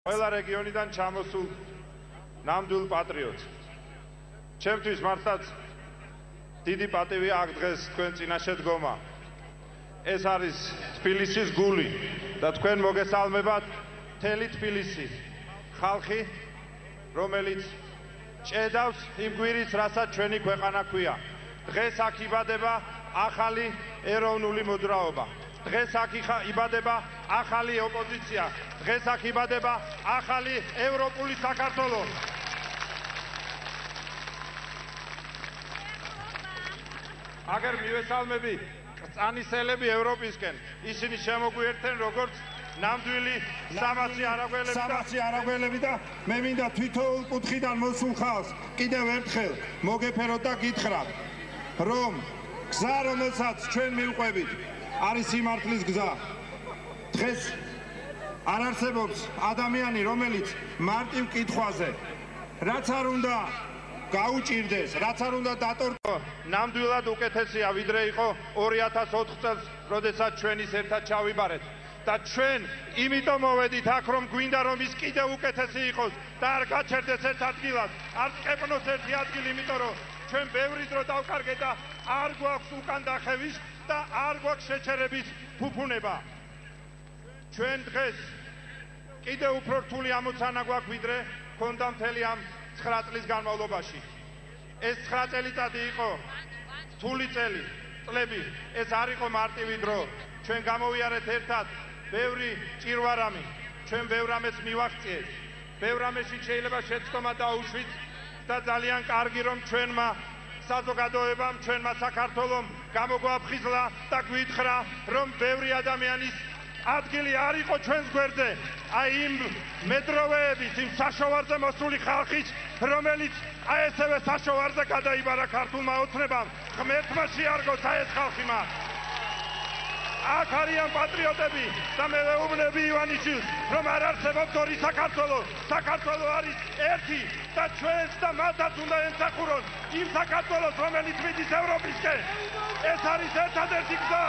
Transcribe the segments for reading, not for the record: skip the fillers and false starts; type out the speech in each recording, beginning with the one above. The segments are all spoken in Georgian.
ყველა რეგიონიდან ჩამოსულ ნამდვილ პატრიოტს. ჩემთვის მართლაც დიდი პატივია აქ დღეს თქვენ წინაშე დგომა. ეს არის თბილისის გული და თქვენ მოგესალმებათ მთელი თბილისი. ხალხი, რომელიც ჭედავს იმ გვირიც, რასაც ჩვენი ქვეყანა ქვია. დღეს აქ იბადება ახალი ეროვნული მოძრაობა. დღეს აქ იბადება ახალი ოპოზიცია. დღეს აქ იბადება ახალი ევროპული საქართველო. აგერ მივესალმები წანისელები ევროპისკენ, ისინი შემოგვიერთენ როგორც ნამდვილი სამაცი არაგველები და მე მინდა თვითოულ კუთხიდან მოსულ ხალხს კიდევ ერთხელ მოგეფეროთ და გითხრათ, რომ გზა, რომელსაც ჩვენ მივყვებით, არის სიმართლის გზა. დღეს არ არსებობს ადამიანი, რომელიც მარტივ კითხვაზე, რაც არ უნდა გაუჭირდეს, რაც არ უნდა დატორტყოს, ნამდვილად უკეთესია, ვიდრე იყო 2004 წელს, როდესაც ჩვენ ის ერთად ჩავიბარეთ. და ჩვენ იმიტომ მოვედით აქ, რომ გვინდა რომ ის კიდევ უკეთესი იყოს და არ გაჩერდეს ერთ ადგილას, არ წეპნოს ერთი ადგილი, იმიტომ რომ ჩვენ ბევრი დრო დავკარგეთ და არ გვაქვს უკან დახევის და არ გვაქვს შეჩერების ფუფუნება. ჩვენ დღეს კიდევ უფრო რთული ამოცანა გვაქვს, ვიდრე ქონდა მთელი ამ 9 წლის განმავლობაში. ეს 9 წელიწადი იყო რთული წლები, ეს არ იყო მარტივი დრო. ჩვენ გამოვიარეთ ერთად ბევრი ჭირვარამი, ჩვენ ბევრ რამეს მივაღწიეთ, ბევრ რამეში შეიძლება შეცდომა დაუშვით და ძალიან კარგი რომ ჩვენმა საზოგადოებამ, ჩვენმა საქართველომ გამოგვაფხიზლა და გვითხრა, რომ ბევრი ადამიანის ადგილი არ იყო ჩვენს გვერდზე, აი იმ მედროვეების, იმ საშოვარზე მოსული ხალხის, რომელიც აი ესევე საშოვარზე გადაიბარა ქართულმა ოცნებამ, ღმერთმა შეარგოს აი ეს ხალხი მას. აქ არიან პატრიოტები და მე ვეუბნები ივანიშვილს, რომ არ არსებობს ორი საქართველო. საქართველო არის ერთი და ჩვენს და მათაც უნდა ემსახურონ იმ საქართველოს, რომელიც მიდის ევროპისკენ. ეს არის ერთადერთი გზა,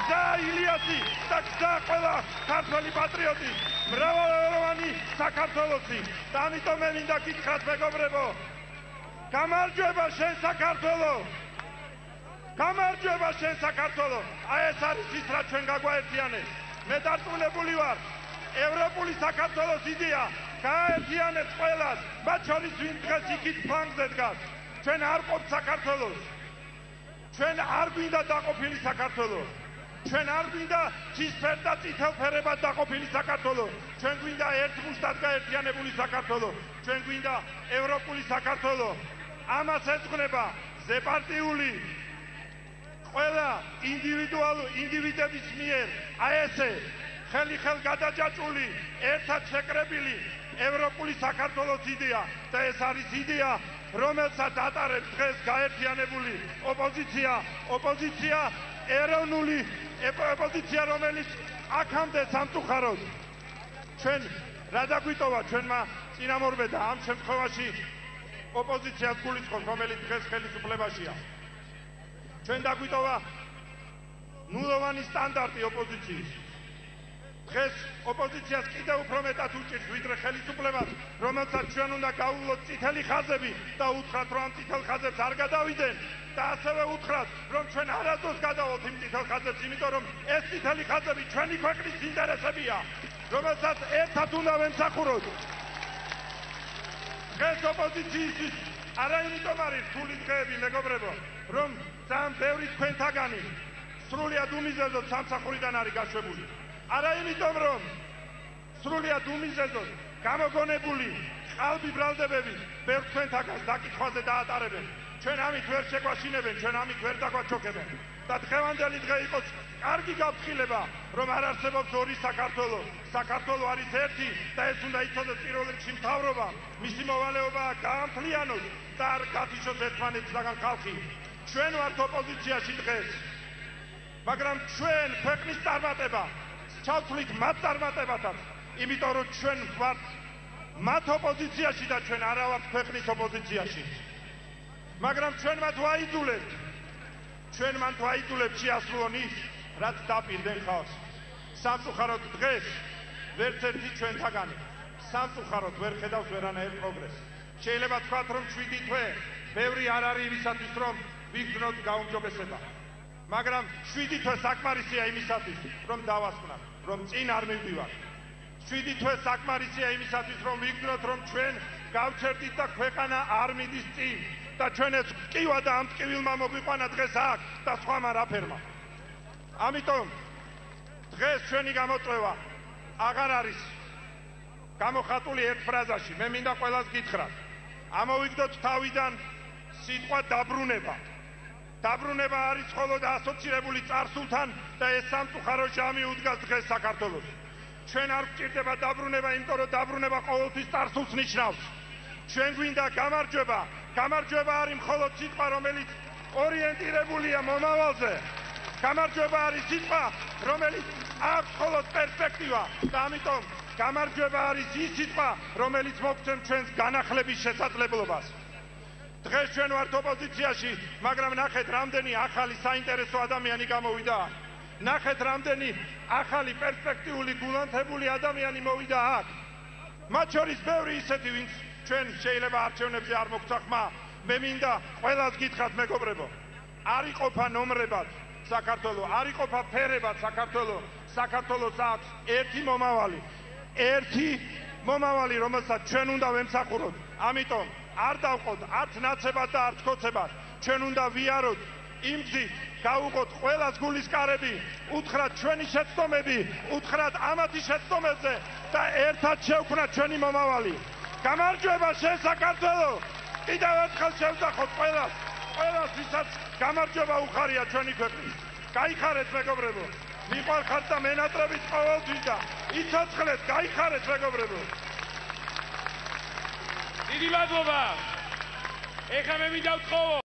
გზა ილიასი და გზა ყველა ქართველი პატრიოტის, მრავალეროვანი საქართველოსი. და ამიტომ მე მინდა გითხრათ, მეგობრებო, გამარჯვება შენ საქართველო! გამარჯვება შენ საქართველო! აი ეს არის ის, რაც ჩვენ გაგვაერთიანებს. მე დარწმუნებული ვარ, ევროპული საქართველოს იდეა გააერთიანებს ყველას, მათ შორის ვინ დღეს იქით ფლანგზე დგას. ჩვენ არ ყოფთ საქართველოს. ჩვენ არ გვინდა დაყოფილი საქართველო. ჩვენ არ გვინდა ცისფერ და წითელფერებად დაყოფილი საქართველო. ჩვენ გვინდა ერთმუშტად გაერთიანებული საქართველო. ჩვენ გვინდა ევროპული საქართველო. ამას ეძღვნება ზეპარტიული ყველა ინდივიდების მიერ აი ესე ხელი-ხელ გადაჯაჭვული, ერთად შეკრებილი ევროპული საქართველოს იდეა და ეს არის იდეა, რომელსაც ატარებს დღეს გაერთიანებული ოპოზიცია, ეროვნული ოპოზიცია, რომელიც აქამდე სამწუხაროდ ჩვენ რა დაგვიტოვა ჩვენმა წინამორბედა ამ შემთხვევაში ოპოზიციას გულისხმობს, რომელიც დღეს ხელისუფლებაშია. ჩვენ დაგვიტოვა ნულოვანი სტანდარტი ოპოზიციის. დღეს ოპოზიციას კიდევ უფრო მეტად უჭირს, ვიდრე ხელისუფლებას, რომელსაც ჩვენ უნდა გავუვლოთ წითელი ხაზები და უთხრათ, რომ ამ წითელ ხაზებს არ გადავიდნენ და ასევე უთხრათ, რომ ჩვენ არასდროს გადავალთ იმ წითელ ხაზებს, იმიტომ რომ ეს წითელი ხაზები ჩვენი ქვეყნის ინტერესებია, რომელსაც ერთად უნდა ვემსახუროთ. დღეს ოპოზიციისთვის არა იმიტომ არის რთული დღეები, მეგობრებო, რომ ძალიან ბევრი თქვენთაგანი სრულიად უმიზეზოდ სამსახურიდან არის გაშვებული. არა იმიტომ, რომ სრულიად უმიზეზოდ გამოგონებული ყალბი ბრალდებები ბევრ თქვენთაგანს დაკითხვაზე დაატარებენ. ჩვენ ამით ვერ შეგვაშინებენ, ჩვენ ამით ვერ დაგვაჩოქებენ. და დღევანდელი დღე იყოს კარგი გაფრთხილება, რომ არ არსებობს ორი საქართველო. საქართველო არის ერთი და ეს უნდა იცოდეს პირველ რიგში მთავრობა, მისი მოვალეობა გაამთლიანოს და არ გაფიშოს ერთმანეთისგან ხალხი. ჩვენ ვართ ოპოზიციაში დღეს, მაგრამ ჩვენ ქვეყნის წარმატება ჩავთვლით მათ წარმატებასაც, იმიტომ რომ ჩვენ ვართ მათ ოპოზიციაში და ჩვენ არა ვართ ქვეყნის ოპოზიციაში. მაგრამ ჩვენ მათ ვაიძულებთ, შეასრულონ ის, რაც დაპირდნენ ხალხს. სამწუხაროდ დღეს ვერც ერთი ჩვენთაგანი სამწუხაროდ ვერ ხედავს ვერანაირ პროგრესს. შეიძლება თქვათ, რომ 7 თვე ბევრი არ არის იმისათვის, რომ ვიგრძნოთ გაუმჯობესება. მაგრამ 7 თვე საკმარისია იმისათვის, რომ დავასკვნათ, რომ წინ არ მივდივართ. 7 თვე საკმარისია იმისათვის, რომ ვიგრძნოთ, რომ ჩვენ გავჩერდით და ქვეყანა არ მიდის წინ და ჩვენ ეს ტკივა და ამ ტკივილმა მოგვიყვანა დღეს აქ და სხვამ არაფერმა. ამიტომ დღეს ჩვენი გამოწვევა აღარ არის გამოხატული ერთ ფრაზაში. მე მინდა ყველას გითხრათ, ამოვიგდოთ თავიდან სიტყვა დაბრუნება. დაბრუნება არის მხოლოდ ასოცირებული წარსულთან და ეს სამწუხარო ჟამი უდგას დღეს საქართველოს. ჩვენ არ გვჭირდება დაბრუნება, იმიტომ რომ დაბრუნება ყოველთვის წარსულს ნიშნავს. ჩვენ გვინდა გამარჯვება. გამარჯვება არის მხოლოდ სიტყვა, რომელიც ორიენტირებულია მომავალზე. გამარჯვება არის სიტყვა, რომელიც აქვს მხოლოდ პერსპექტივა და ამიტომ გამარჯვება არის ის სიტყვა, რომელიც მოგცემს ჩვენს განახლების შესაძლებლობას. დღეს ჩვენ ვართ ოპოზიციაში, მაგრამ ნახეთ, რამდენი ახალი საინტერესო ადამიანი გამოვიდა. ნახეთ, რამდენი ახალი პერსპექტიული გულანთებული ადამიანი მოვიდა აქ. მათ შორის ბევრი ისეთი, ვინც ჩვენ შეიძლება არჩევნებზე არ მოგცა ხმა. მე მინდა ყველას გითხრათ, მეგობრებო, არ იყოფა ნომრებად საქართველო, არ იყოფა ფერებად საქართველო. საქართველოს აქვს ერთი მომავალი. ერთი მომავალი, რომელსაც ჩვენ უნდა ვემსახუროთ. ამიტომ არ დავყოთ არც ნაცებად და არც ხოცებად. ჩვენ უნდა ვიაროთ იმ გზით, გავუყოთ ყველას გულისკარები, უთხრათ ჩვენი შეცდომები, უთხრათ ამათი შეცდომებზე და ერთად შევქმნათ ჩვენი მომავალი. გამარჯვება საქართველო! კიდევ ერთხელ შევძახოთ ყველას, ვისაც გამარჯვება უხარია ჩვენი ქვეყნის. გაიხარეთ, მეგობრებო! მიყვარხართ და მენატრებით ყოველთვის და იცოცხლეთ, გაიხარეთ, მეგობრებო! დიდი მადლობა! ეხლა მე მინდა ვთხოვო